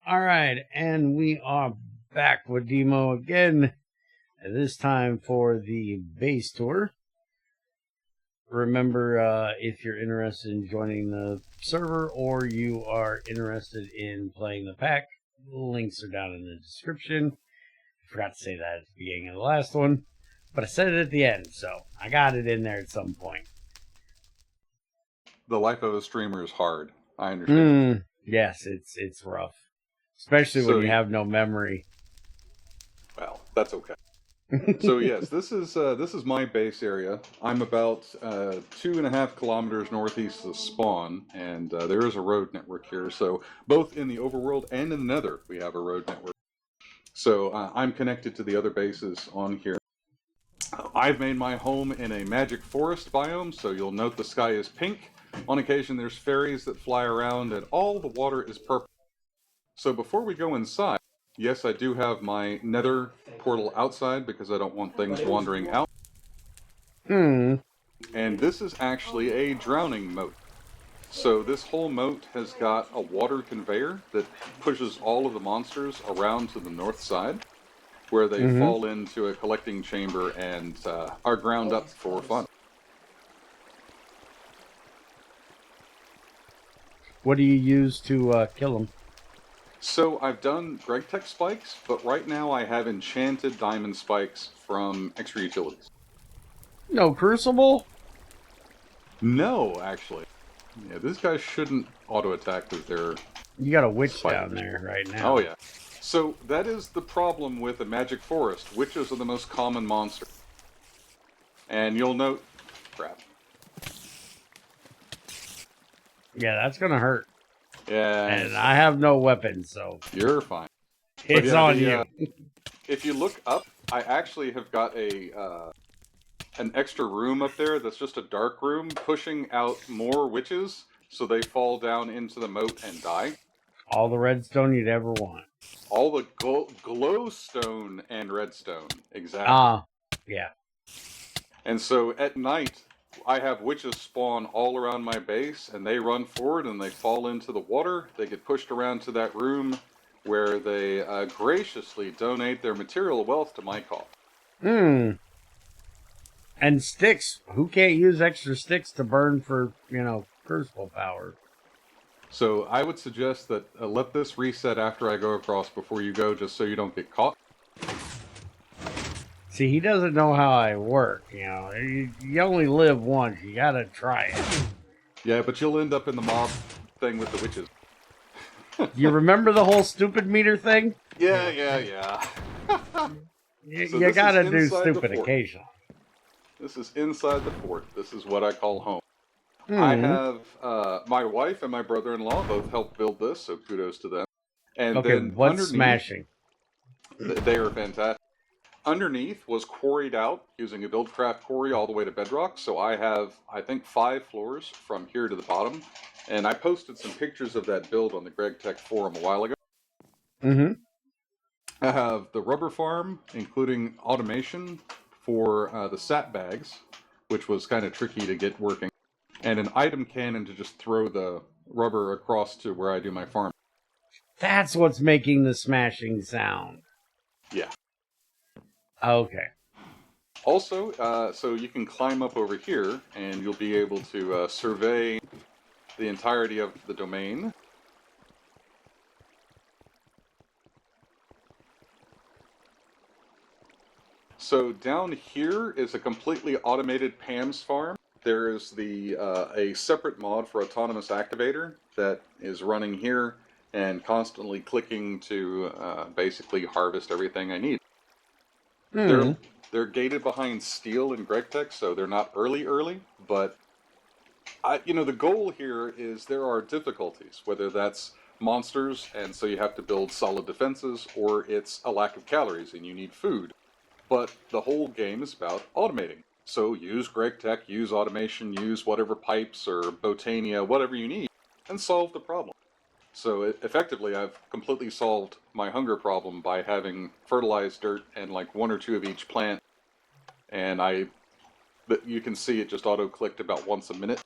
All right, and we are back with Demo again, this time for the base tour. Remember, if you're interested in joining the server or you are interested in playing the pack, links are down in the description. I forgot to say that at the beginning of the last one, but I said it at the end, so I got it in there at some point. The life of a streamer is hard. I understand. Yes, it's rough, especially when you have no memory. Well, that's okay. So yes, this is my base area. I'm about 2.5 kilometers northeast of spawn, and there is a road network here. So both in the overworld and in the Nether, we have a road network. So I'm connected to the other bases on here. I've made my home in a magic forest biome, so you'll note the sky is pink. On occasion, there's fairies that fly around, and all the water is purple. So before we go inside, yes, I do have my nether portal outside because I don't want things wandering out. And this is actually a drowning moat. So this whole moat has got a water conveyor that pushes all of the monsters around to the north side, where they fall into a collecting chamber and are ground up for fun. What do you use to kill them? So I've done GregTech spikes, but right now I have enchanted diamond spikes from extra utilities. No crucible? No, actually. Yeah, these guys shouldn't auto-attack with their... You got a witch spikes down there right now. Oh, yeah. So that is the problem with the magic forest. Witches are the most common monster. And you'll note... Crap. Yeah, that's gonna hurt. Yeah. And I have no weapons, so... You're fine. It's on you. If you look up, I actually have got a an extra room up there that's just a dark room, pushing out more witches so they fall down into the moat and die. All the redstone you'd ever want. All the glowstone and redstone, exactly. Yeah. And so at night, I have witches spawn all around my base, and they run forward and they fall into the water. They get pushed around to that room where they graciously donate their material wealth to my cause. And sticks. Who can't use extra sticks to burn for, crucible power? So I would suggest that let this reset after I go across before you go, just so you don't get caught. See, he doesn't know how I work, You only live once. You gotta try it. Yeah, but you'll end up in the mob thing with the witches. You remember the whole stupid meter thing? Yeah. You gotta do stupid occasionally. This is inside the fort. This is what I call home. I have my wife and my brother-in-law both helped build this, so kudos to them. And then what's smashing? They are fantastic. Underneath was quarried out using a Buildcraft quarry all the way to Bedrock. So I have, I think, 5 floors from here to the bottom. And I posted some pictures of that build on the GregTech Forum a while ago. I have the rubber farm, including automation for the sap bags, which was kind of tricky to get working. And an item cannon to just throw the rubber across to where I do my farm. That's what's making the smashing sound. Yeah. Okay. Also, so you can climb up over here, and you'll be able to survey the entirety of the domain. So down here is a completely automated PAMS farm. There is a separate mod for Autonomous Activator that is running here and constantly clicking to basically harvest everything I need. They're gated behind steel and GregTech, so they're not early, but the goal here is there are difficulties, whether that's monsters, and so you have to build solid defenses, or it's a lack of calories and you need food. But the whole game is about automating. So use GregTech, use automation, use whatever pipes or Botania, whatever you need, and solve the problem. So effectively, I've completely solved my hunger problem by having fertilized dirt and like 1 or 2 of each plant. And you can see it just auto-clicked about once a minute.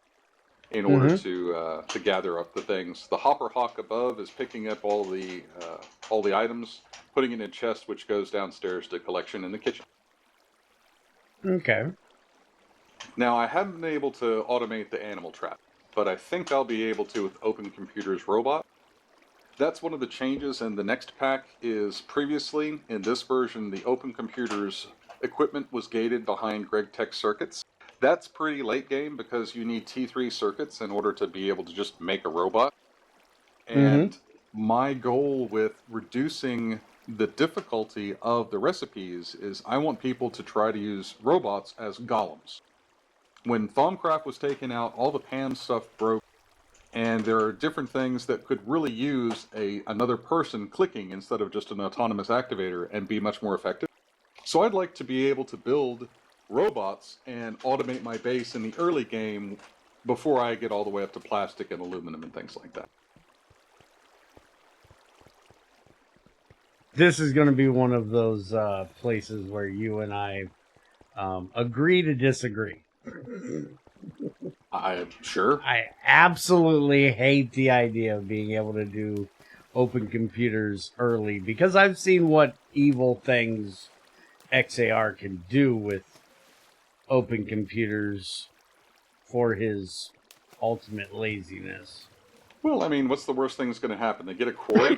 in order to gather up the things. The hopper hawk above is picking up all the items, putting it in a chest, which goes downstairs to collection in the kitchen. Okay. Now, I haven't been able to automate the animal trap, but I think I'll be able to with Open Computers Robot. That's one of the changes in the next pack. Is previously, in this version, the Open Computers equipment was gated behind GregTech circuits. That's pretty late game because you need T3 circuits in order to be able to just make a robot. And my goal with reducing the difficulty of the recipes is I want people to try to use robots as golems. When Thaumcraft was taken out, all the PAM stuff broke, and there are different things that could really use another person clicking instead of just an autonomous activator and be much more effective. So I'd like to be able to build robots and automate my base in the early game before I get all the way up to plastic and aluminum and things like that. This is going to be one of those places where you and I agree to disagree. I'm sure. I absolutely hate the idea of being able to do open computers early because I've seen what evil things XAR can do with open computers for his ultimate laziness. Well, I mean, what's the worst thing that's going to happen? They get a quarry?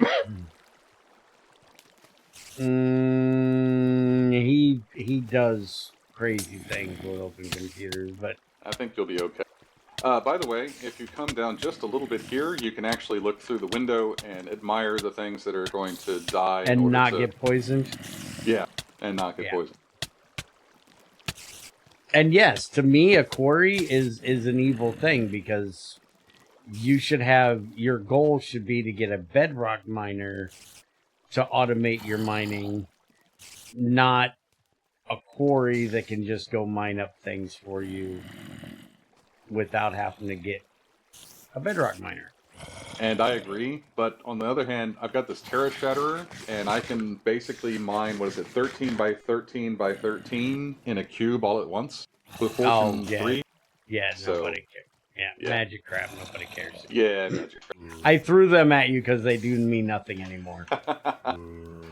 He does crazy things with open computers, but I think you'll be okay. By the way, if you come down just a little bit here, you can actually look through the window and admire the things that are going to die and not get poisoned. Yeah, and not get poisoned. And yes, to me, a quarry is an evil thing because you should have, your goal should be to get a bedrock miner to automate your mining, not a quarry that can just go mine up things for you without having to get a bedrock miner. And I agree, but on the other hand, I've got this Terra Shatterer, and I can basically mine, 13 by 13 by 13 in a cube all at once with Fortune 3. Yeah, nobody cares. Yeah, magic crap, nobody cares. Yeah, magic crap. I threw them at you because they do mean nothing anymore.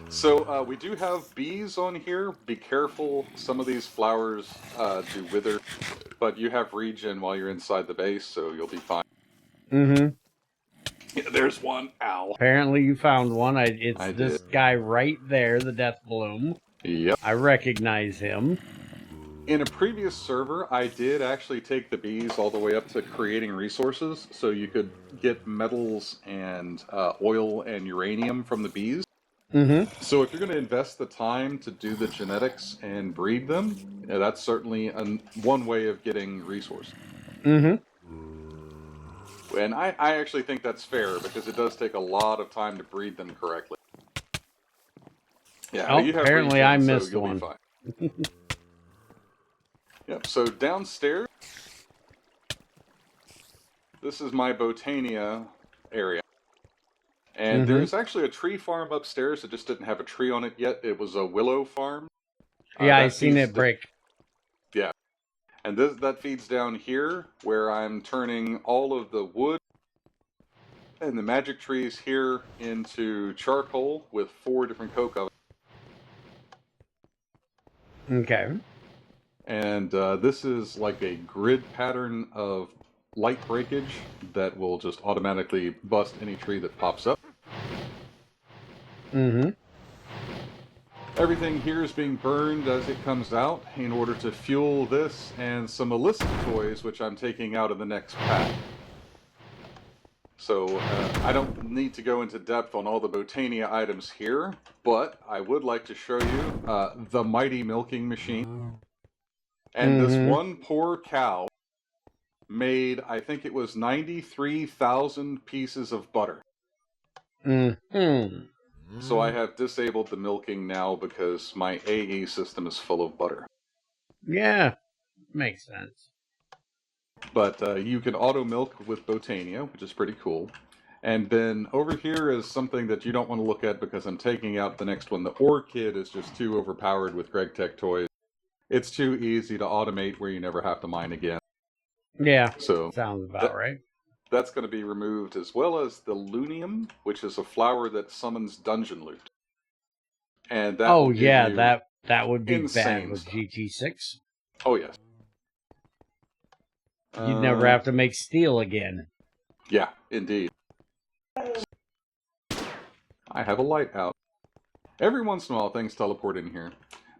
So we do have bees on here. Be careful, some of these flowers do wither, but you have regen while you're inside the base, so you'll be fine. Yeah, there's one. Ow. Apparently you found one. It's this guy right there, the Death Bloom. Yep. I recognize him. In a previous server, I did actually take the bees all the way up to creating resources, so you could get metals and oil and uranium from the bees. So if you're going to invest the time to do the genetics and breed them, that's certainly one way of getting resources. And I actually think that's fair, because it does take a lot of time to breed them correctly. Yeah, you have apparently regen, I missed so you'll one. be fine. Yep, so downstairs, this is my Botania area. And there's actually a tree farm upstairs that just didn't have a tree on it yet. It was a willow farm. Yeah, I seen it break. Yeah. And that feeds down here, where I'm turning all of the wood and the magic trees here into charcoal with 4 different coke ovens. Okay. And this is like a grid pattern of light breakage that will just automatically bust any tree that pops up. Everything here is being burned as it comes out in order to fuel this and some illicit toys, which I'm taking out in the next pack. So I don't need to go into depth on all the Botania items here, but I would like to show you the mighty milking machine. And this one poor cow made, I think it was 93,000 pieces of butter. So I have disabled the milking now because my AE system is full of butter. Yeah, makes sense. But you can auto milk with Botania, which is pretty cool. And then over here is something that you don't want to look at because I'm taking out the next one. The Orchid is just too overpowered with GregTech toys. It's too easy to automate where you never have to mine again. Yeah, So sounds about right. that's going to be removed, as well as the Lunium, which is a flower that summons dungeon loot. And that will give you that would be bad insane with stuff. GT6. Oh, yes. You'd never have to make steel again. Yeah, indeed. I have a light out. Every once in a while, things teleport in here.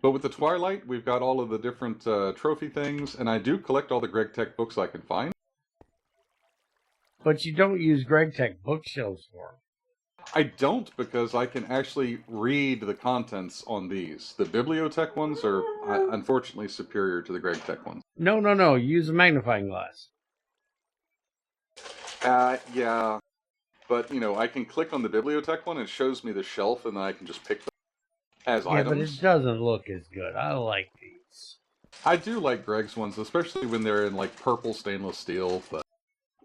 But with the Twilight, we've got all of the different trophy things, and I do collect all the GregTech books I can find. But you don't use GregTech bookshelves for them. I don't, because I can actually read the contents on these. The Bibliotech ones are unfortunately superior to the GregTech ones. No. Use a magnifying glass. Yeah. But, I can click on the Bibliotech one, and it shows me the shelf, and then I can just pick them as items. Yeah, but it doesn't look as good. I like these. I do like Greg's ones, especially when they're in, like, purple stainless steel, but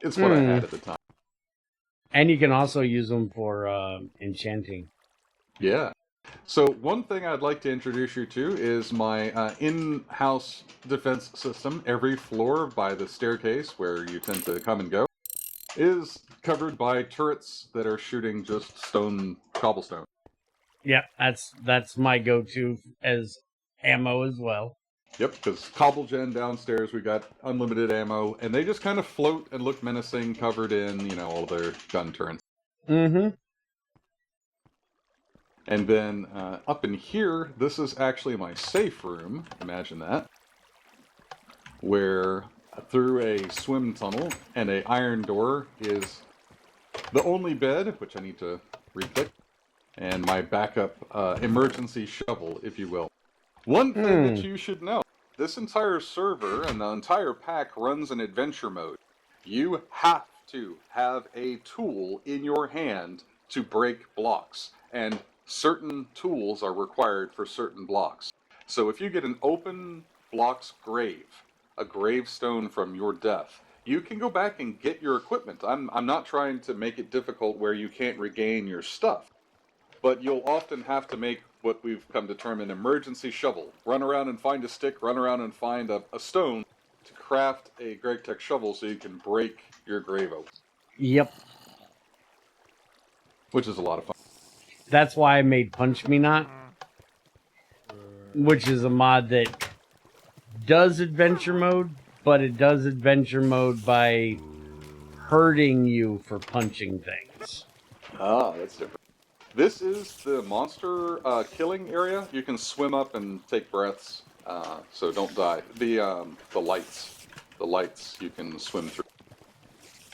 it's what I had at the time. And you can also use them for enchanting. Yeah. So one thing I'd like to introduce you to is my in-house defense system. Every floor by the staircase where you tend to come and go is covered by turrets that are shooting just cobblestone. Yep, that's my go-to as ammo as well. Yep, because Cobblegen downstairs, we got unlimited ammo, and they just kind of float and look menacing, covered in, all their gun turrets. Mm-hmm. And then up in here, this is actually my safe room. Imagine that. Where through a swim tunnel and a iron door is the only bed, which I need to re-click, and my backup emergency shovel, if you will. One thing that you should know, this entire server and the entire pack runs in adventure mode. You have to have a tool in your hand to break blocks, and certain tools are required for certain blocks. So if you get an open blocks grave, a gravestone from your death, you can go back and get your equipment. I'm not trying to make it difficult where you can't regain your stuff. But you'll often have to make what we've come to term an emergency shovel. Run around and find a stick, run around and find a stone to craft a GregTech shovel so you can break your grave open. Yep. Which is a lot of fun. That's why I made Punch Me Not, which is a mod that does adventure mode, but it does adventure mode by hurting you for punching things. Ah, that's different. This is the monster killing area. You can swim up and take breaths, so don't die. The lights you can swim through.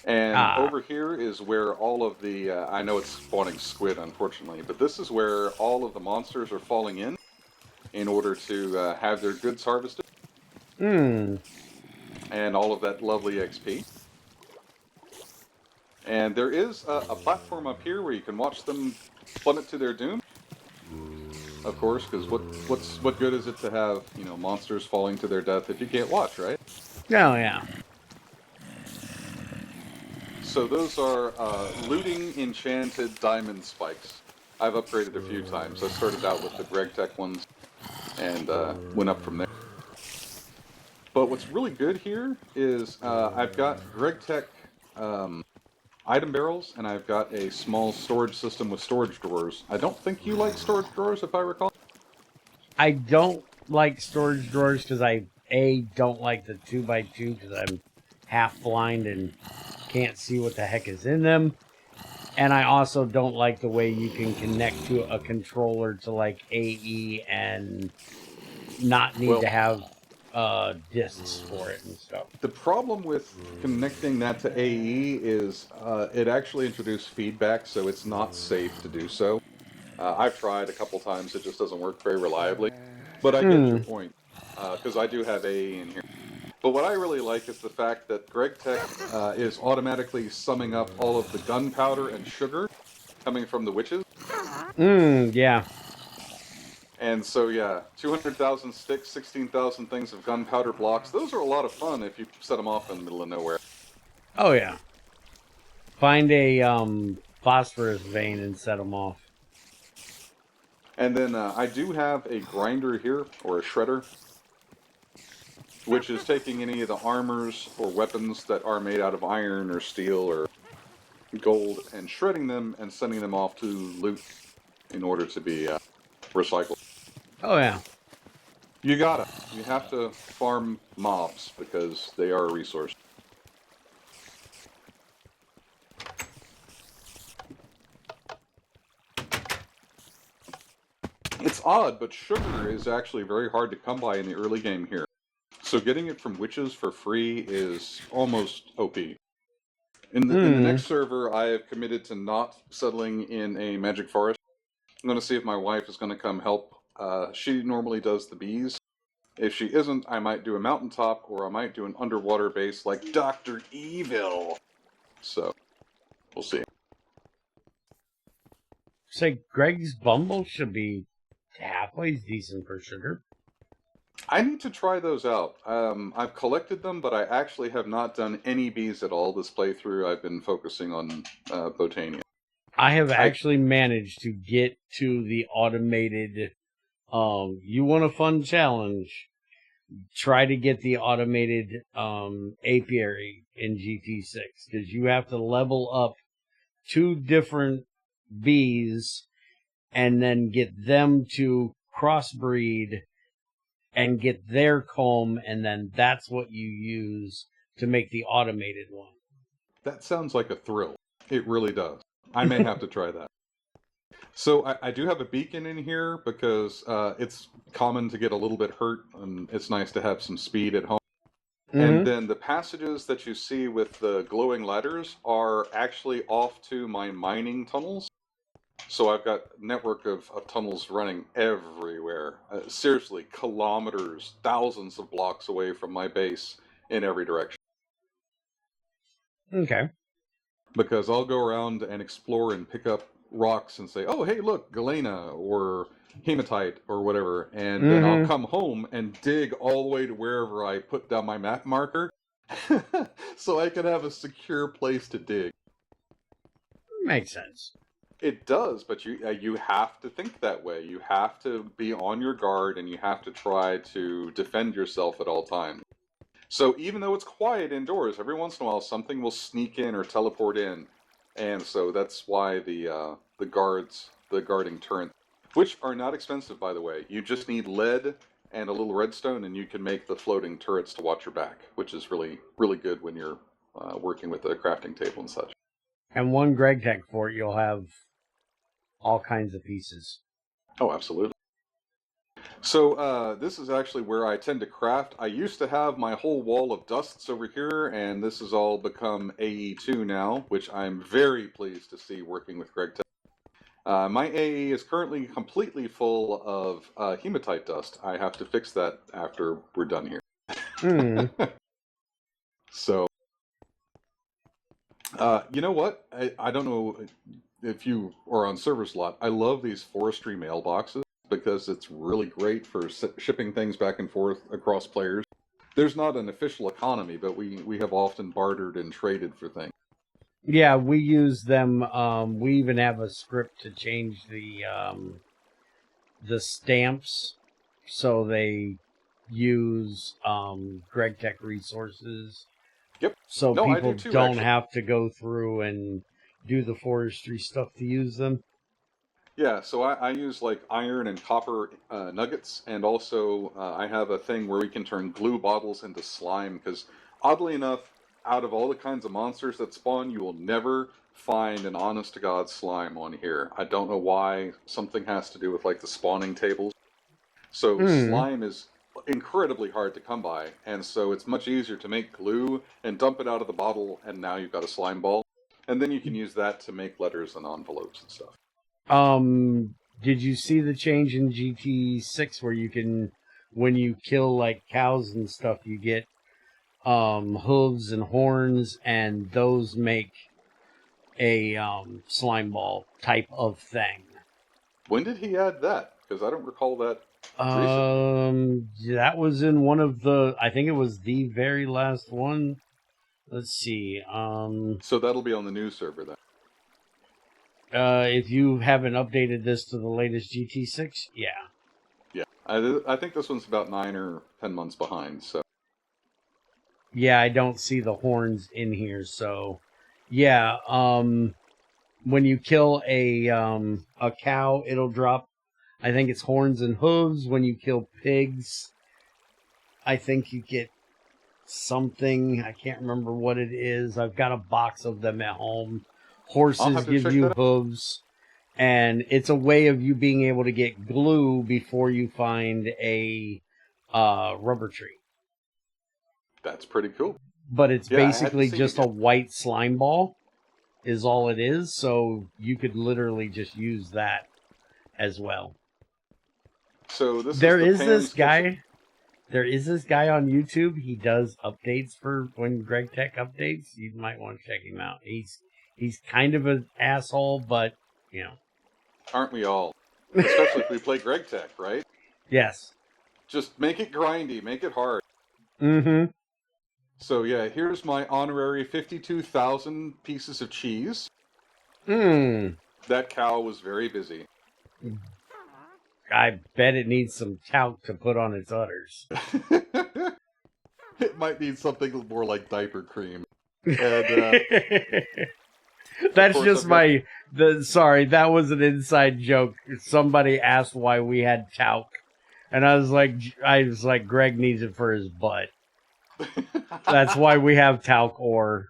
And over here is where all of the, I know it's spawning squid, unfortunately, but this is where all of the monsters are falling in order to have their goods harvested. And all of that lovely XP. And there is a platform up here where you can watch them plummet to their doom. Of course, because what good is it to have, monsters falling to their death if you can't watch, right? Oh, yeah. So those are looting enchanted diamond spikes. I've upgraded a few times. I started out with the GregTech ones and went up from there. But what's really good here is I've got GregTech item barrels, and I've got a small storage system with storage drawers. I don't think you like storage drawers, if I recall. I don't like storage drawers because I don't like the 2x2 because I'm half blind and can't see what the heck is in them. And I also don't like the way you can connect to a controller to like AE and not need to have discs for it and stuff. The problem with connecting that to AE is it actually introduced feedback, so it's not safe to do so. I've tried a couple times, it just doesn't work very reliably. But I get your point, because I do have AE in here. But what I really like is the fact that GregTech is automatically summing up all of the gunpowder and sugar coming from the witches. Yeah. And so, 200,000 sticks, 16,000 things of gunpowder blocks. Those are a lot of fun if you set them off in the middle of nowhere. Oh, yeah. Find a phosphorus vein and set them off. And then I do have a grinder here, or a shredder. which is taking any of the armors or weapons that are made out of iron or steel or gold and shredding them and sending them off to loot in order to be recycled. Oh, yeah. You gotta. You have to farm mobs because they are a resource. It's odd, but sugar is actually very hard to come by in the early game here. So getting it from witches for free is almost OP. In the next server, I have committed to not settling in a magic forest. I'm going to see if my wife is going to come help. She normally does the bees. If she isn't, I might do a mountaintop, or I might do an underwater base like Dr. Evil. So, we'll see. Say, Greg's Bumble should be halfway decent for sugar. I need to try those out. I've collected them, but I actually have not done any bees at all this playthrough. I've been focusing on Botania. I have actually managed to get to the automated, you want a fun challenge, try to get the automated apiary in GT6, because you have to level up 2 different bees and then get them to crossbreed and get their comb, and then that's what you use to make the automated one. That sounds like a thrill. It really does. I may have to try that. So I do have a beacon in here because it's common to get a little bit hurt, and it's nice to have some speed at home. And then the passages that you see with the glowing ladders are actually off to my mining tunnels. So I've got a network of tunnels running everywhere. Seriously, kilometers, thousands of blocks away from my base in every direction. Okay. Because I'll go around and explore and pick up rocks and say, oh, hey, look, galena or hematite or whatever. And then I'll come home and dig all the way to wherever I put down my map marker so I can have a secure place to dig. Makes sense. It does, but you have to think that way. You have to be on your guard, and you have to try to defend yourself at all times. So even though it's quiet indoors, every once in a while something will sneak in or teleport in, and so that's why the guarding turrets, which are not expensive, by the way. You just need lead and a little redstone, and you can make the floating turrets to watch your back, which is really, really good when you're working with a crafting table and such. And one GregTech fort, you'll have all kinds of pieces. Oh, absolutely. So this is actually where I tend to craft. I used to have my whole wall of dusts over here, and this has all become AE2 now, which I'm very pleased to see working with GregTech. My AE is currently completely full of hematite dust. I have to fix that after we're done here. So, you know what? I don't know if you are on servers a lot. I love these forestry mailboxes because it's really great for shipping things back and forth across players. There's not an official economy, but we have often bartered and traded for things. Yeah, we use them. We even have a script to change the stamps so they use GregTech resources. Yep. So no, people I do too, don't actually. have to go through and do the forestry stuff to use them. Yeah, so I use like iron and copper nuggets, and also I have a thing where we can turn glue bottles into slime, because oddly enough, out of all the kinds of monsters that spawn, you will never find an honest-to-God slime on here. I don't know why. Something has to do with like the spawning tables. So slime is incredibly hard to come by, and so it's much easier to make glue and dump it out of the bottle, and now you've got a slime ball. And then you can use that to make letters and envelopes and stuff. Did you see the change in GT6 where you can, when you kill like cows and stuff, you get hooves and horns, and those make a slime ball type of thing? When did he add that? Because I don't recall that recently. That was in one of the, I think it was the very last one. Let's see. So that'll be on the news server then. If you haven't updated this to the latest GT6, yeah. Yeah, I think this one's about 9 or 10 months behind. So Yeah, I don't see the horns in here, so yeah, when you kill a cow, it'll drop, I think it's horns and hooves. When you kill pigs, I think you get something, I can't remember what it is. I've got a box of them at home. I'll Horses have to give check you that out. hooves, and it's a way of you being able to get glue before you find a rubber tree. That's pretty cool. But it's Yeah, I hadn't basically seen it just a yet. white slime ball is all it is, so you could literally just use that as well. So this There is is the this Pam's Kitchen. guy. There is this guy on YouTube. He does updates for when GregTech updates. You might want to check him out. He's kind of an asshole, but you know. Aren't we all? Especially if we play GregTech, right? Yes. Just make it grindy, make it hard. Mm-hmm. So yeah, here's my honorary 52,000 pieces of cheese. Hmm. That cow was very busy. I bet it needs some talc to put on its udders. It might need something more like diaper cream. And That's course, just I've got- sorry, that was an inside joke. Somebody asked why we had talc, and I was like, Greg needs it for his butt. That's why we have talc ore.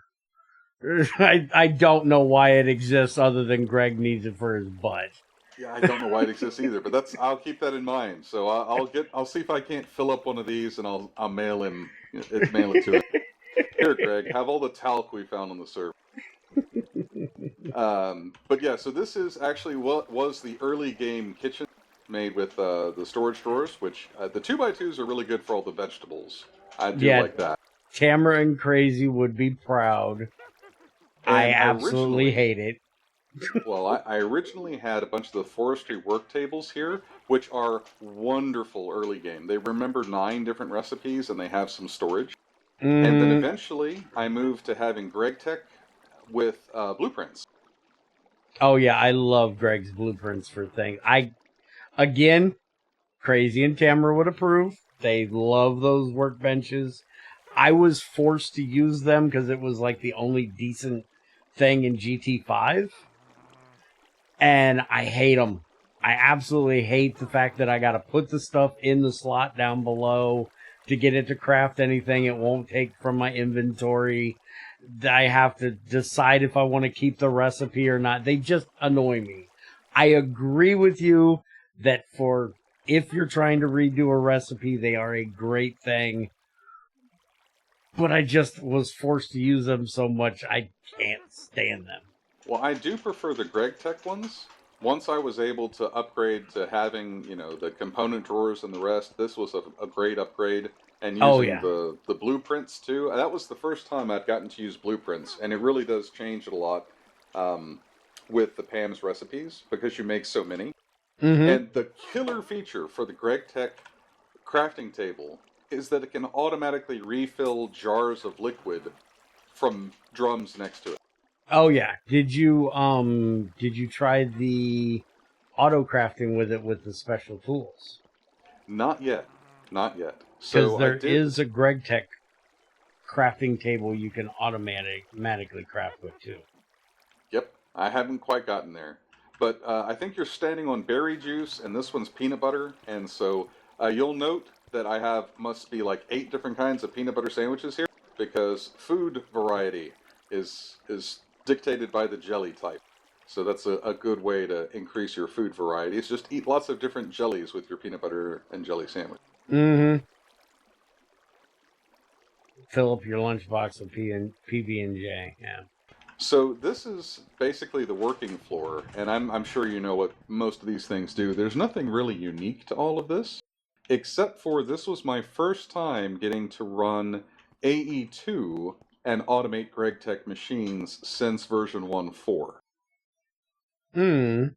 I don't know why it exists other than Greg needs it for his butt. Yeah, I don't know why it exists either, but I'll keep that in mind. So I'll see if I can't fill up one of these, and I'll mail it to him. Here, Greg, have all the talc we found on the server. But yeah, so this is actually what was the early game kitchen made with the storage drawers, which the 2x2s are really good for all the vegetables. I do like that. Tamara and Crazy would be proud. I absolutely hate it. Well, I originally had a bunch of the forestry work tables here, which are wonderful early game. They remember 9 different recipes, and they have some storage. Mm-hmm. And then eventually, I moved to having GregTech with blueprints. Oh yeah, I love Greg's blueprints for things. Crazy and Tamara would approve. They love those workbenches. I was forced to use them because it was like the only decent thing in GT5. And I hate them. I absolutely hate the fact that I got to put the stuff in the slot down below to get it to craft anything. It won't take from my inventory. I have to decide if I want to keep the recipe or not. They just annoy me. I agree with you that if you're trying to redo a recipe, they are a great thing. But I just was forced to use them so much, I can't stand them. Well, I do prefer the GregTech ones. Once I was able to upgrade to having, the component drawers and the rest, this was a great upgrade. And using the blueprints too. That was the first time I've gotten to use blueprints, and it really does change it a lot with the Pam's recipes because you make so many. Mm-hmm. And the killer feature for the GregTech crafting table is that it can automatically refill jars of liquid from drums next to it. Oh yeah. Did you try the auto crafting with it with the special tools? Not yet. Because So there is a GregTech crafting table you can automatically craft with too. Yep, I haven't quite gotten there. But I think you're standing on berry juice, and this one's peanut butter. And so you'll note that I must be like 8 different kinds of peanut butter sandwiches here, because food variety is dictated by the jelly type. So that's a good way to increase your food variety. Is just eat lots of different jellies with your peanut butter and jelly sandwich. Mm-hmm. Fill up your lunchbox with PB&J. Yeah. So this is basically the working floor, and I'm sure you know what most of these things do. There's nothing really unique to all of this, except for this was my first time getting to run AE2 and automate GregTech machines since version 1.4.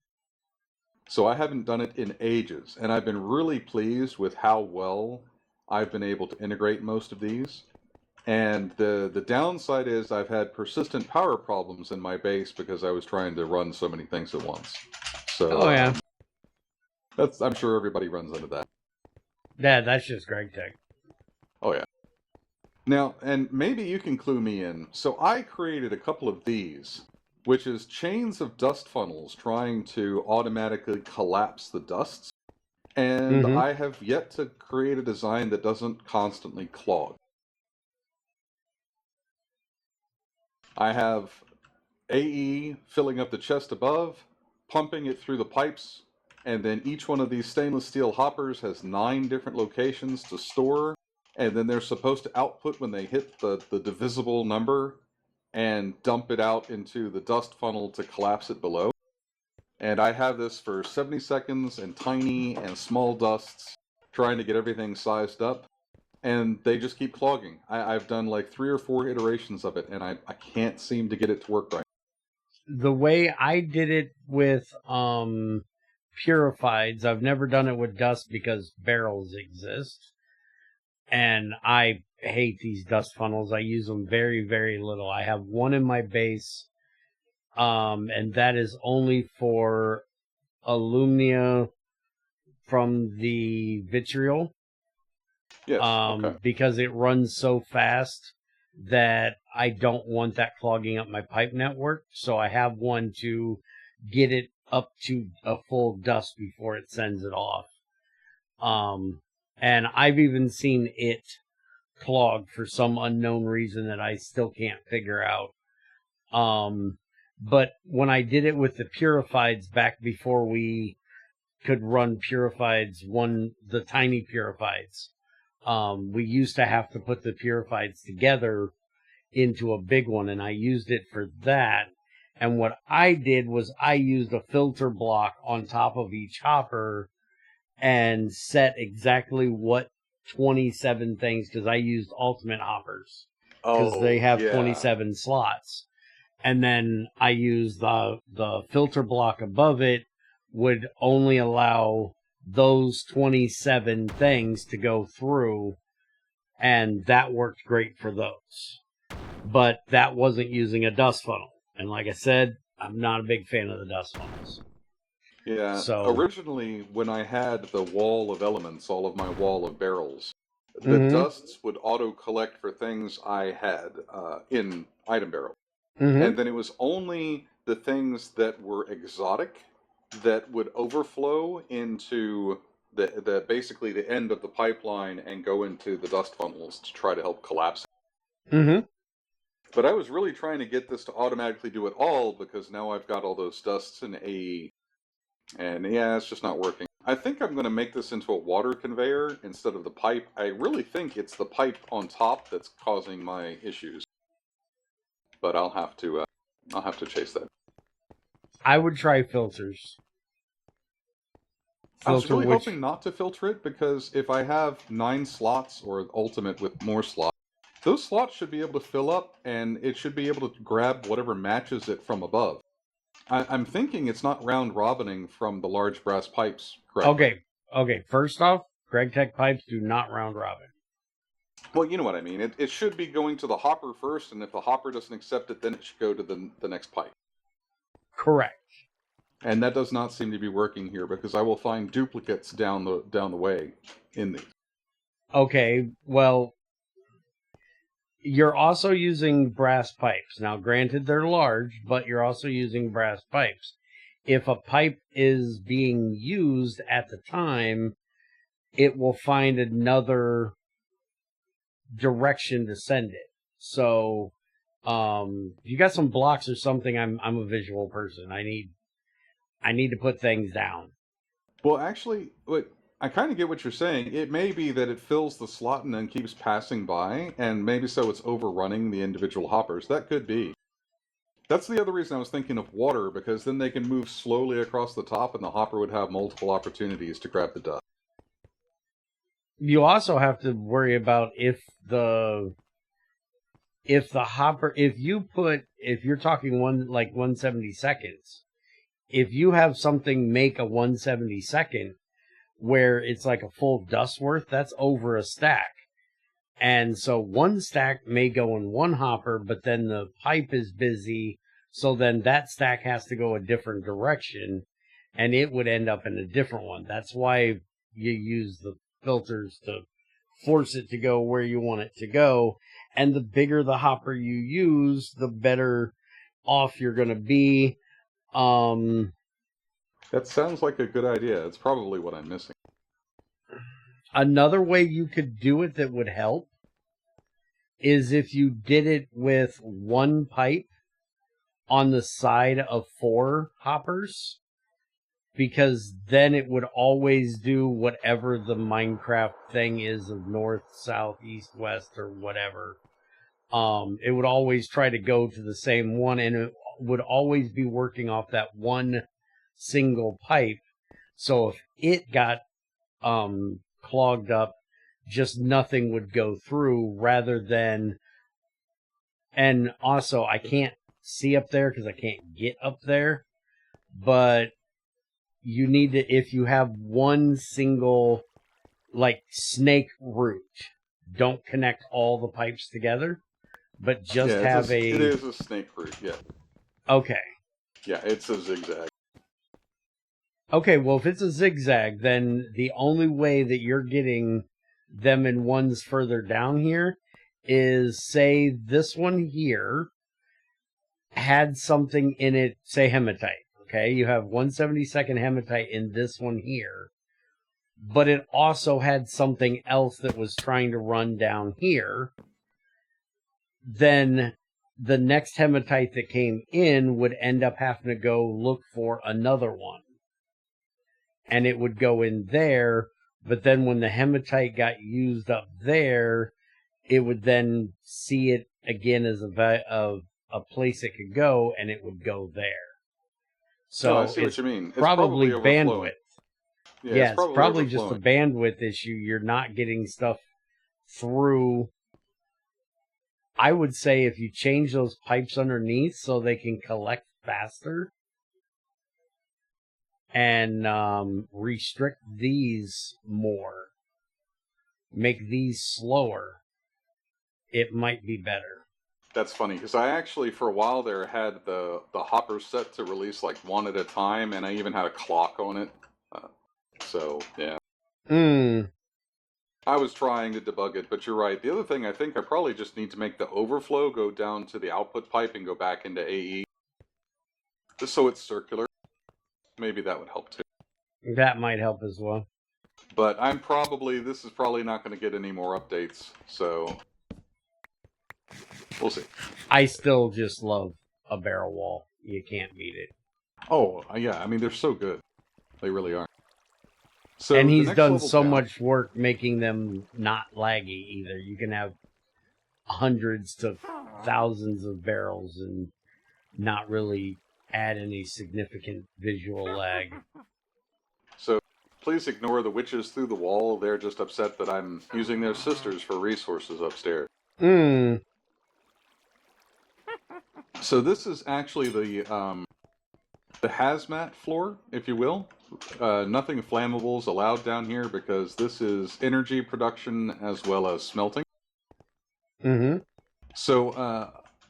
So I haven't done it in ages, and I've been really pleased with how well I've been able to integrate most of these. And the downside is I've had persistent power problems in my base because I was trying to run so many things at once. So I'm sure everybody runs into that. Yeah, that's just GregTech. Oh yeah. Now, and maybe you can clue me in. So I created a couple of these, which is chains of dust funnels trying to automatically collapse the dusts. And Mm-hmm. I have yet to create a design that doesn't constantly clog. I have AE filling up the chest above, pumping it through the pipes, and then each one of these stainless steel hoppers has 9 different locations to store, and then they're supposed to output when they hit the divisible number and dump it out into the dust funnel to collapse it below. And I have this for 70 seconds and tiny and small dusts, trying to get everything sized up. And they just keep clogging. I've done like 3 or 4 iterations of it, and I can't seem to get it to work right. The way I did it with purifieds, I've never done it with dust because barrels exist. And I hate these dust funnels. I use them very, very little. I have one in my base, and that is only for alumina from the vitriol. Yes, okay. Because it runs so fast that I don't want that clogging up my pipe network. So I have one to get it up to a full dust before it sends it off. And I've even seen it clog for some unknown reason that I still can't figure out. But when I did it with the purifieds back before we could run purifieds, the tiny purifieds, we used to have to put the purifieds together into a big one, and I used it for that. And what I did was I used a filter block on top of each hopper and set exactly what 27 things, because I used ultimate hoppers, because they have 27 slots. And then I used the filter block above it would only allow those 27 things to go through, and that worked great for those. But that wasn't using a dust funnel. And like I said, I'm not a big fan of the dust funnels. Yeah, so originally when I had the wall of elements, all of my wall of barrels, the dusts would auto-collect for things I had in item barrel. And then it was only the things that were exotic that would overflow into the basically the end of the pipeline and go into the dust funnels to try to help collapse it. But I was really trying to get this to automatically do it all, because now I've got all those dusts in AE. And yeah, it's just not working. I think I'm going to make this into a water conveyor instead of the pipe. I really think it's the pipe on top that's causing my issues. But I'll have to chase that. I would try filters. I was really hoping not to filter it, because if I have 9 slots or ultimate with more slots, those slots should be able to fill up, and it should be able to grab whatever matches it from above. I'm thinking it's not round robining from the large brass pipes, correct? Okay. First off, GregTech pipes do not round robin. Well, you know what I mean. It should be going to the hopper first, and if the hopper doesn't accept it, then it should go to the next pipe. Correct. And that does not seem to be working here, because I will find duplicates down the way in these. Okay, well, you're also using brass pipes. Now, granted, they're large, but you're also using brass pipes. If a pipe is being used at the time, it will find another direction to send it. So, if you got some blocks or something, I'm a visual person. I need to put things down. Well, actually, I kind of get what you're saying. It may be that it fills the slot and then keeps passing by, and maybe so it's overrunning the individual hoppers. That could be. That's the other reason I was thinking of water, because then they can move slowly across the top, and the hopper would have multiple opportunities to grab the dust. You also have to worry about if hopper, if you're talking 170 seconds, if you have something make a 1/72 where it's like a full dust worth, that's over a stack. And so one stack may go in one hopper, but then the pipe is busy, so then that stack has to go a different direction, and it would end up in a different one. That's why you use the filters to force it to go where you want it to go. And the bigger the hopper you use, the better off you're going to be. That sounds like a good idea. It's probably what I'm missing. Another way you could do it that would help is if you did it with one pipe on the side of 4 hoppers, because then it would always do whatever the Minecraft thing is of north, south, east, west, or whatever. It would always try to go to the same one, and it would always be working off that one single pipe. So if it got clogged up, just nothing would go through, rather than... And also, I can't see up there because I can't get up there, but you need to, if you have one single, like, snake route, don't connect all the pipes together, but just have it is a snake route, yeah. Okay. Yeah, it's a zigzag. Okay, well, if it's a zigzag, then the only way that you're getting them in ones further down here is, say, this one here had something in it, say hematite. Okay, you have 1/72 hematite in this one here, but it also had something else that was trying to run down here. Then the next hematite that came in would end up having to go look for another one. And it would go in there, but then when the hematite got used up there, it would then see it again as a place it could go, and it would go there. So I see what you mean. It's probably overflowing. bandwidth. Yeah, it's probably just a overflowing. bandwidth issue. You're not getting stuff through. I would say if you change those pipes underneath so they can collect faster, and restrict these more, make these slower, it might be better. That's funny, because I actually, for a while there, had the hopper set to release like one at a time, and I even had a clock on it. So, yeah. I was trying to debug it, but you're right. The other thing, I think I probably just need to make the overflow go down to the output pipe and go back into AE. Just so it's circular. Maybe that would help too. That might help as well. But this is probably not going to get any more updates, so we'll see. I still just love a barrel wall. You can't beat it. Oh, yeah, I mean, they're so good. They really are. So and he's done so much work making them not laggy either. You can have hundreds to thousands of barrels and not really add any significant visual lag. So please ignore the witches through the wall. They're just upset that I'm using their sisters for resources upstairs. So this is actually the hazmat floor, if you will. Nothing flammable is allowed down here because this is energy production as well as smelting. So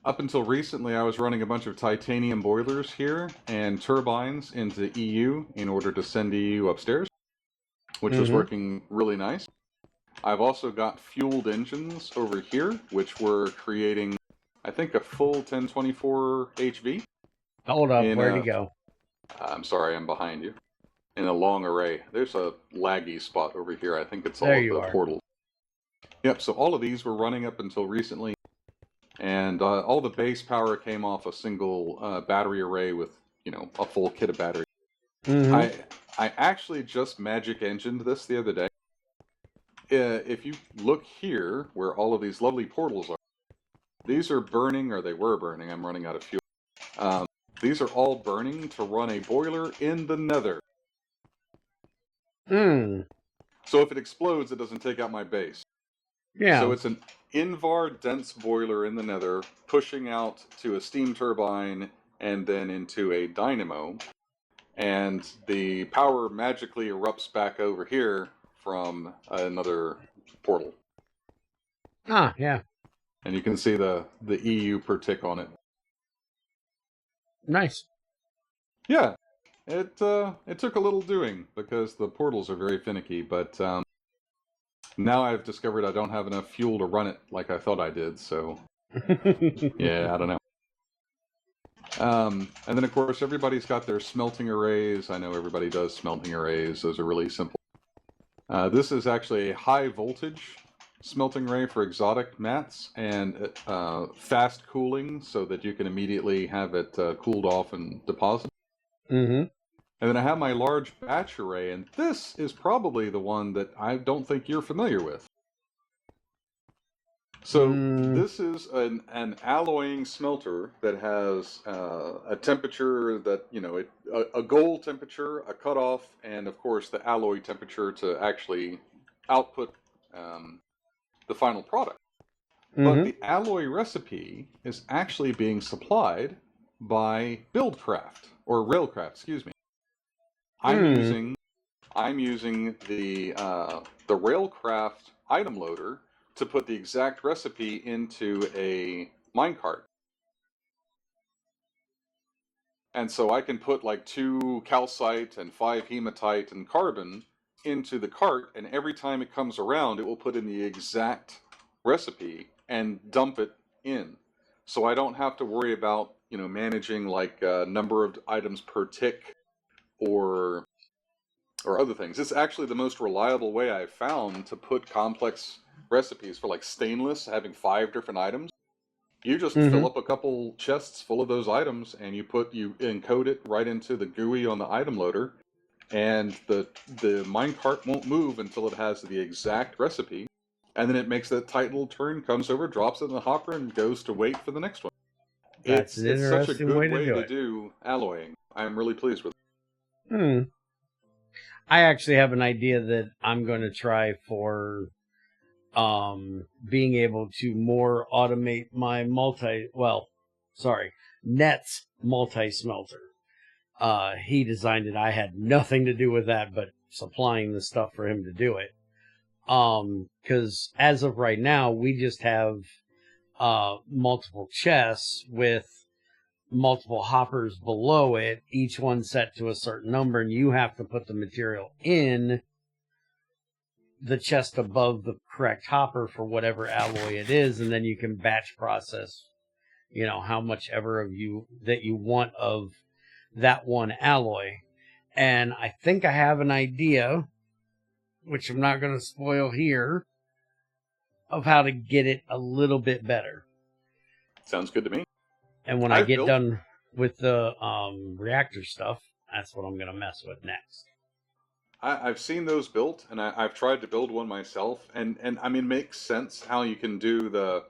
up until recently, I was running a bunch of titanium boilers here and turbines into EU in order to send EU upstairs, which was working really nice. I've also got fueled engines over here, which were creating, I think, a full 1024 HV. Hold up, where'd he go? I'm sorry, I'm behind you. In a long array. There's a laggy spot over here. I think it's all There of you the are. portals. Yep, so all of these were running up until recently. And all the base power came off a single battery array with, a full kit of batteries. I actually just magic engined this the other day. If you look here, where all of these lovely portals are, these are burning, or they were burning. I'm running out of fuel. These are all burning to run a boiler in the nether. So if it explodes, it doesn't take out my base. Yeah. So it's an Invar dense boiler in the nether, pushing out to a steam turbine and then into a dynamo. And the power magically erupts back over here from another portal. Yeah. And you can see the EU per tick on it. Nice. Yeah. It took a little doing because the portals are very finicky, but Now I've discovered I don't have enough fuel to run it like I thought I did, so yeah, I don't know. And then, of course, everybody's got their smelting arrays. I know everybody does smelting arrays. Those are really simple. This is actually a high voltage smelting array for exotic mats, and fast cooling so that you can immediately have it cooled off and deposited. Mm-hmm. And then I have my large batch array, and this is probably the one that I don't think you're familiar with. So this is an alloying smelter that has a temperature that, a goal temperature, a cutoff, and of course the alloy temperature to actually output the final product. But the alloy recipe is actually being supplied by Buildcraft, or Railcraft, excuse me. I'm using the Railcraft item loader to put the exact recipe into a minecart. And so I can put like 2 calcite and 5 hematite and carbon into the cart, and every time it comes around, it will put in the exact recipe and dump it in. So I don't have to worry about, managing like number of items per tick or other things. It's actually the most reliable way I've found to put complex recipes for like stainless, having 5 different items. You just fill up a couple chests full of those items, and you encode it right into the GUI on the item loader, and the minecart won't move until it has the exact recipe, and then it makes that tight little turn, comes over, drops it in the hopper, and goes to wait for the next one. That's It's such a good way to do alloying. I'm really pleased with it. I actually have an idea that I'm going to try for being able to more automate my Net's multi-smelter. He designed it. I had nothing to do with that, but supplying the stuff for him to do it. Because as of right now, we just have multiple chests with multiple hoppers below it, each one set to a certain number, and you have to put the material in the chest above the correct hopper for whatever alloy it is, and then you can batch process, how much ever of you that you want of that one alloy. And I think I have an idea, which I'm not going to spoil here, of how to get it a little bit better. Sounds good to me. And when I get done with the reactor stuff, that's what I'm going to mess with next. I've seen those built, and I've tried to build one myself, and I mean, it makes sense how you can do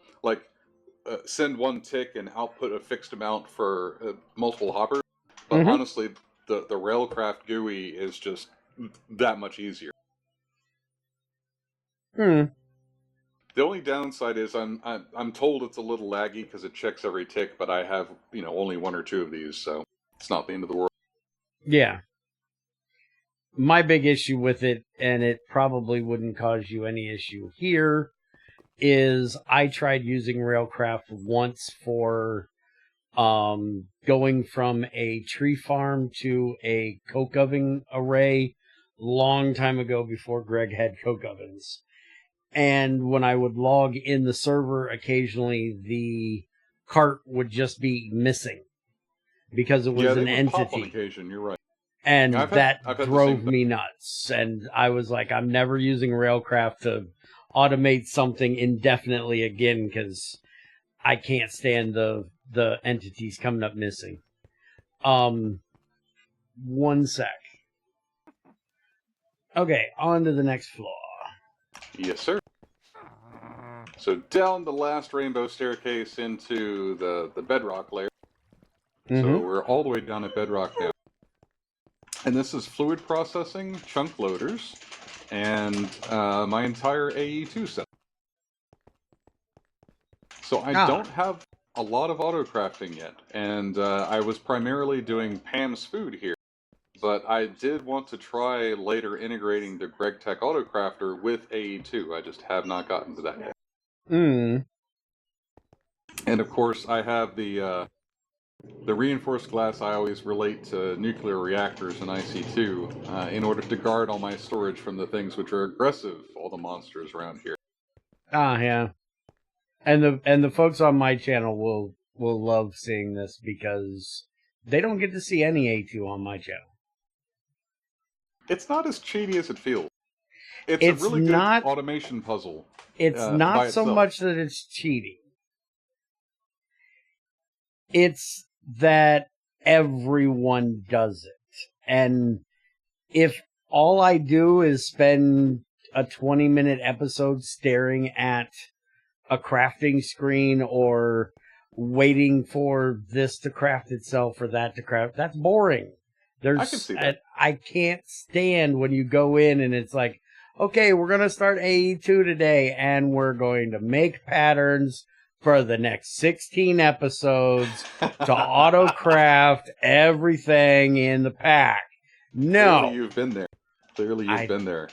send one tick and output a fixed amount for multiple hoppers. But honestly, the Railcraft GUI is just that much easier. The only downside is I'm told it's a little laggy because it checks every tick, but I have only 1 or 2 of these, so it's not the end of the world. Yeah. My big issue with it, and it probably wouldn't cause you any issue here, is I tried using Railcraft once for going from a tree farm to a coke oven array long time ago before Greg had coke ovens. And when I would log in the server, occasionally the cart would just be missing because it was an entity. Pop on occasion, you're right. And that drove me nuts. And I was like, I'm never using Railcraft to automate something indefinitely again because I can't stand the entities coming up missing. 1 sec. Okay, on to the next floor. Yes, sir. So down the last rainbow staircase into the bedrock layer. So we're all the way down at bedrock now. And this is fluid processing, chunk loaders, and my entire AE2 set. So I don't have a lot of auto-crafting yet, and I was primarily doing Pam's food here. But I did want to try later integrating the GregTech Autocrafter with AE2. I just have not gotten to that yet. And of course, I have the The reinforced glass I always relate to nuclear reactors in IC2 in order to guard all my storage from the things which are aggressive, all the monsters around here. Ah, yeah. And the folks on my channel will love seeing this because they don't get to see any A2 on my channel. It's not as cheaty as it feels. It's a really not, good automation puzzle. It's not so much that it's cheating. It's that everyone does it. And if all I do is spend a 20-minute episode staring at a crafting screen or waiting for this to craft itself or that to craft, that's boring. I can see that. I can't stand when you go in and it's like, okay, we're going to start AE2 today and we're going to make patterns for the next 16 episodes to auto-craft everything in the pack. No. Clearly you've been there. Clearly you've been there.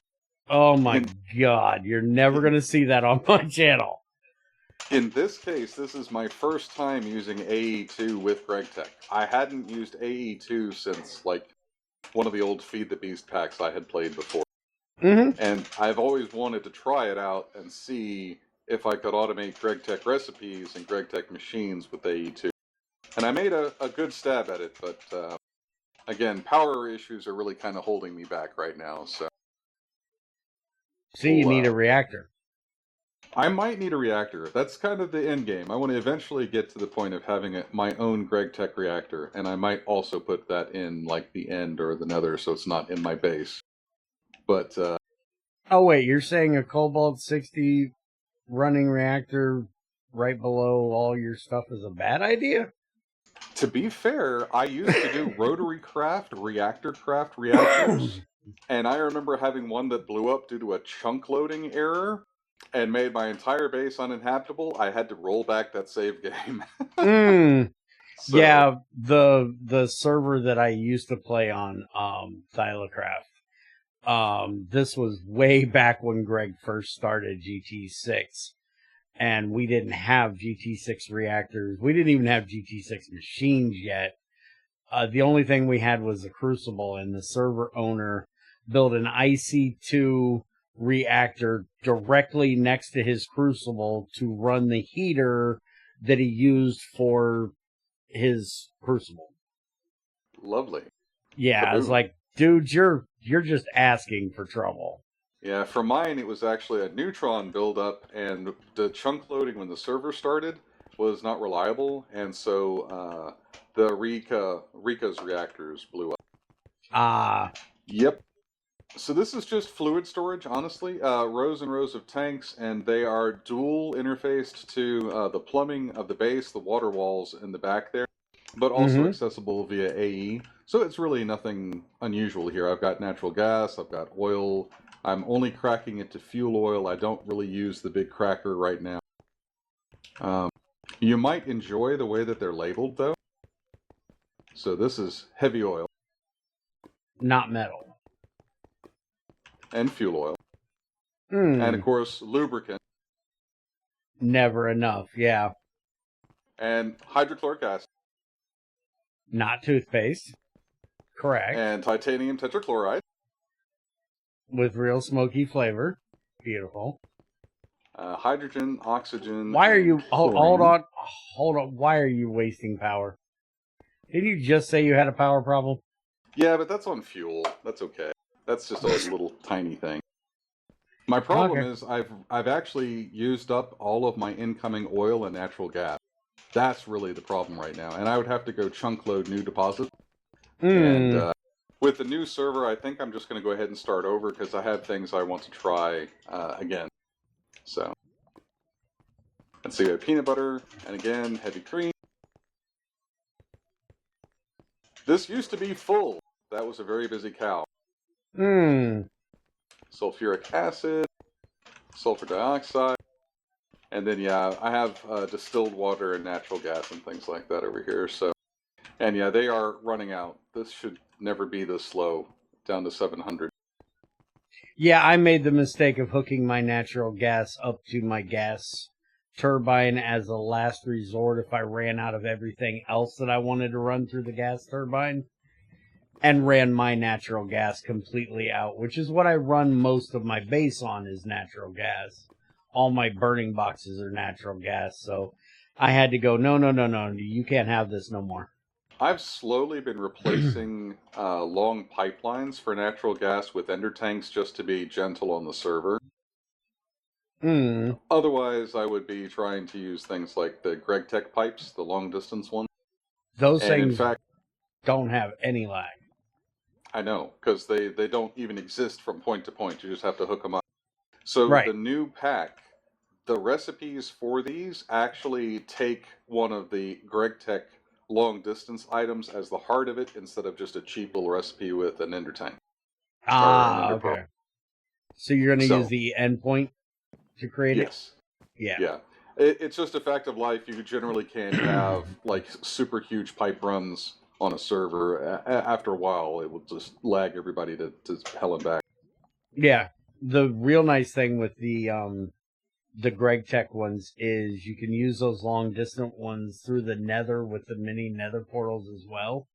Oh my God, you're never going to see that on my channel. In this case, this is my first time using AE2 with GregTech. I hadn't used AE2 since, like, one of the old Feed the Beast packs I had played before. Mm-hmm. And I've always wanted to try it out and see if I could automate GregTech recipes and GregTech machines with AE2. And I made a good stab at it, but again, power issues are really kind of holding me back right now. So you need a reactor. I might need a reactor. That's kind of the end game. I want to eventually get to the point of having my own GregTech reactor, and I might also put that in like the end or the nether, so it's not in my base. But oh wait, you're saying a Cobalt 60 running reactor right below all your stuff is a bad idea? To be fair, I used to do rotary craft, reactor craft reactors, and I remember having one that blew up due to a chunk loading error and made my entire base uninhabitable. I had to roll back that save game. So, yeah, the server that I used to play on, Thylacraft, this was way back when Greg first started GT6, and we didn't have GT6 reactors. We didn't even have GT6 machines yet. The only thing we had was a crucible, and the server owner built an IC2 reactor directly next to his crucible to run the heater that he used for his crucible. Lovely. Yeah, I was like, dude, you're just asking for trouble. Yeah, for mine it was actually a neutron buildup, and the chunk loading when the server started was not reliable, and so the Rika's reactors blew up. Yep. So this is just fluid storage, honestly. Rows and rows of tanks, and they are dual interfaced to the plumbing of the base, the water walls in the back there, but also accessible via AE. So it's really nothing unusual here. I've got natural gas, I've got oil. I'm only cracking it to fuel oil. I don't really use the big cracker right now. You might enjoy the way that they're labeled, though. So this is heavy oil. Not metal. And fuel oil. And, of course, lubricant. Never enough, yeah. And hydrochloric acid. Not toothpaste. Correct. And titanium tetrachloride. With real smoky flavor. Beautiful. Hydrogen, oxygen. Why are you... Hold on. Why are you wasting power? Didn't you just say you had a power problem? Yeah, but that's on fuel. That's okay. That's just a little tiny thing. My problem is I've actually used up all of my incoming oil and natural gas. That's really the problem right now. And I would have to go chunk load new deposits. And with the new server, I think I'm just going to go ahead and start over because I have things I want to try again. So, let's see, we have peanut butter, and again, heavy cream. This used to be full. That was a very busy cow. Sulfuric acid, sulfur dioxide, and then, yeah, I have distilled water and natural gas and things like that over here. So, and yeah, they are running out. This should never be this slow, down to 700. Yeah, I made the mistake of hooking my natural gas up to my gas turbine as a last resort if I ran out of everything else that I wanted to run through the gas turbine, and ran my natural gas completely out, which is what I run most of my base on, is natural gas. All my burning boxes are natural gas, so I had to go, no, you can't have this no more. I've slowly been replacing long pipelines for natural gas with ender tanks just to be gentle on the server. Otherwise, I would be trying to use things like the GregTech pipes, the long distance ones. Those And things, in fact, don't have any lag. I know, because they don't even exist from point to point. You just have to hook them up. So Right. the new pack, the recipes for these actually take one of the GregTech long distance items as the heart of it, instead of just a cheap little recipe with an ender tank. Okay. So you're going to use So, the endpoint to create yes. it? Yeah. It's just a fact of life. You generally can't have like super huge pipe runs on a server. After a while, it will just lag everybody to hell and back. Yeah. The real nice thing with the GregTech ones is you can use those long distant ones through the nether with the mini nether portals as well.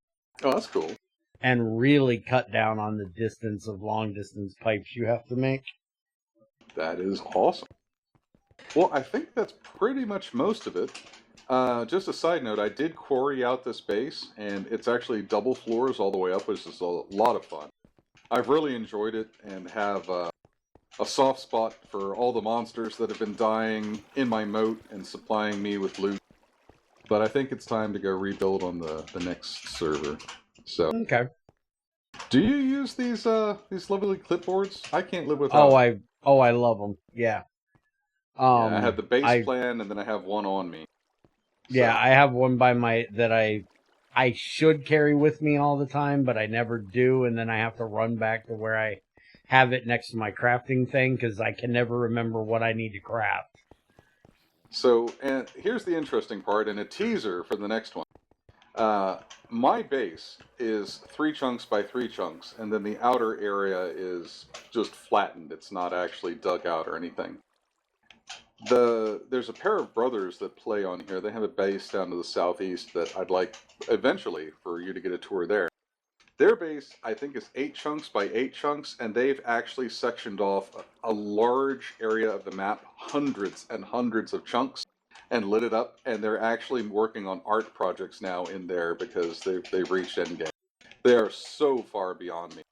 Oh, that's cool. And really cut down on the distance of long distance pipes you have to make. That is awesome. Well, I think that's pretty much most of it. Just a side note, I did quarry out this base, and it's actually double floors all the way up, which is a lot of fun. I've really enjoyed it, and have a soft spot for all the monsters that have been dying in my moat and supplying me with loot. But I think it's time to go rebuild on the next server. So, okay. Do you use these lovely clipboards? I can't live without. I love them. Yeah. I have the base plan, and then I have one on me. So. Yeah, I have one that I should carry with me all the time, but I never do, and then I have to run back to where I have it next to my crafting thing because I can never remember what I need to craft. So, and here's the interesting part, and a teaser for the next one. My base is 3 chunks by 3 chunks, and then the outer area is just flattened. It's not actually dug out or anything. There's a pair of brothers that play on here. They have a base down to the southeast that I'd like eventually for you to get a tour there. Their base, I think, is 8 chunks by 8 chunks, and they've actually sectioned off a large area of the map, hundreds and hundreds of chunks, and lit it up, and they're actually working on art projects now in there because they've reached endgame. They are so far beyond me.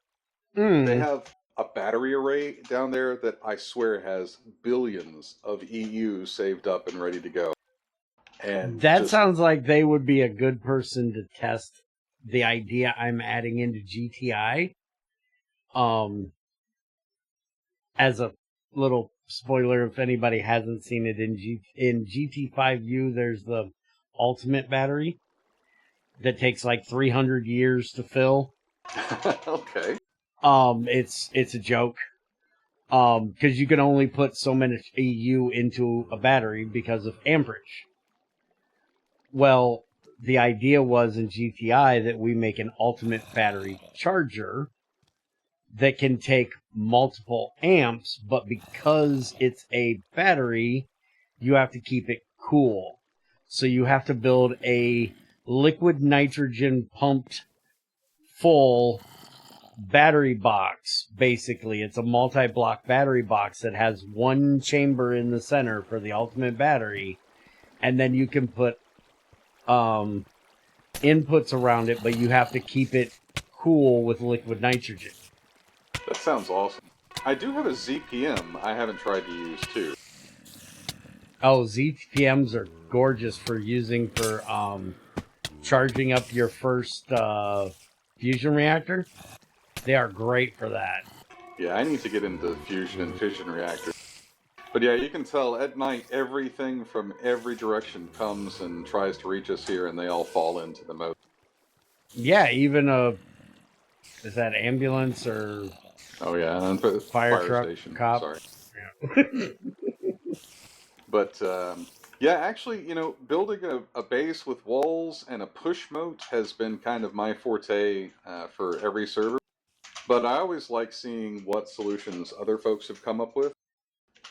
They have a battery array down there that I swear has billions of EU saved up and ready to go. And that sounds like they would be a good person to test the idea I'm adding into GTI. As a little spoiler, if anybody hasn't seen it, in GT5U, there's the ultimate battery that takes like 300 years to fill. Okay. It's a joke. Because you can only put so many EU into a battery because of amperage. Well, the idea was in GTI that we make an ultimate battery charger that can take multiple amps, but because it's a battery, you have to keep it cool. So you have to build a liquid nitrogen pumped full battery box. Basically, it's a multi-block battery box that has one chamber in the center for the ultimate battery, and then you can put inputs around it, but you have to keep it cool with liquid nitrogen. That sounds awesome. I do have a ZPM I haven't tried to use too. Oh, ZPMs are gorgeous for using for charging up your first fusion reactor. They are great for that. Yeah, I need to get into fusion and fission reactors. But yeah, you can tell at night everything from every direction comes and tries to reach us here, and they all fall into the moat. Yeah, even is that ambulance or oh yeah, and fire truck station. cop? Sorry. Yeah. But yeah, actually, building a base with walls and a push moat has been kind of my forte for every server. But I always like seeing what solutions other folks have come up with.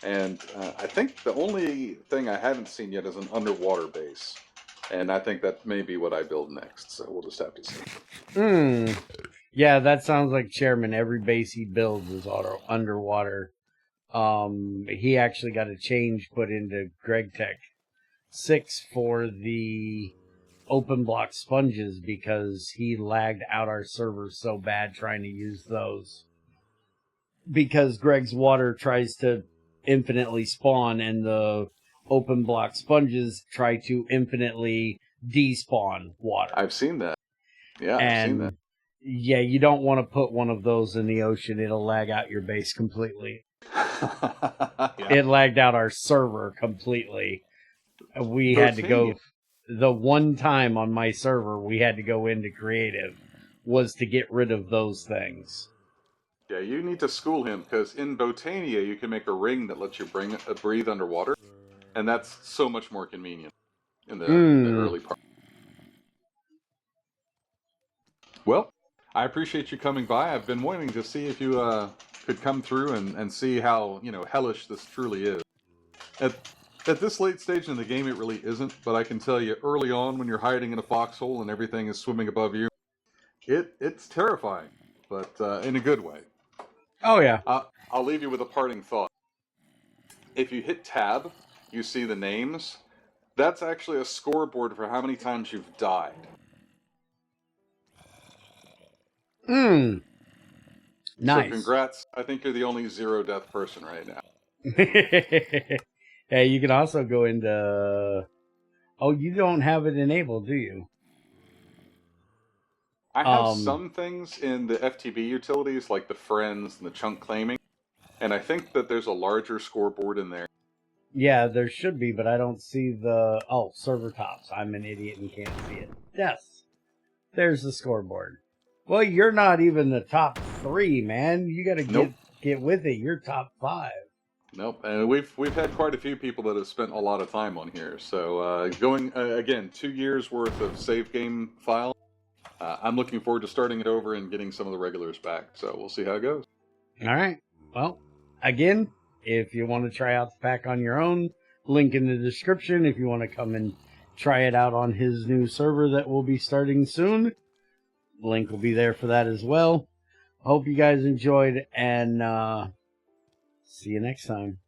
And I think the only thing I haven't seen yet is an underwater base. And I think that may be what I build next, so we'll just have to see. Yeah, that sounds like Chairman. Every base he builds is underwater. He actually got a change put into GregTech 6 for the open block sponges because he lagged out our servers so bad trying to use those. Because Greg's water tries to infinitely spawn and the open block sponges try to infinitely despawn water. I've seen that. Yeah, I've seen that. Yeah, you don't want to put one of those in the ocean. It'll lag out your base completely. Yeah. It lagged out our server completely. We had to go... The one time on my server we had to go into creative was to get rid of those things. Yeah, you need to school him, because in Botania you can make a ring that lets you breathe underwater, and that's so much more convenient in the early part. Well, I appreciate you coming by. I've been wanting to see if you could come through and see how, hellish this truly is. At this late stage in the game, it really isn't, but I can tell you early on when you're hiding in a foxhole and everything is swimming above you, it's terrifying, but in a good way. Oh, yeah. I'll leave you with a parting thought. If you hit tab, you see the names. That's actually a scoreboard for how many times you've died. Nice. So congrats. I think you're the only zero-death person right now. Hey, you can also go into... Oh, you don't have it enabled, do you? I have some things in the FTB utilities, like the friends and the chunk claiming, and I think that there's a larger scoreboard in there. Yeah, there should be, but I don't see the... Oh, server tops. I'm an idiot and can't see it. Yes. There's the scoreboard. Well, you're not even the top 3, man. You got to get with it. You're top 5. Nope, and we've had quite a few people that have spent a lot of time on here. So going again, 2 years worth of save game file. I'm looking forward to starting it over and getting some of the regulars back. So we'll see how it goes. All right. Well, again, if you want to try out the pack on your own, link in the description. If you want to come and try it out on his new server that will be starting soon, link will be there for that as well. Hope you guys enjoyed, and see you next time.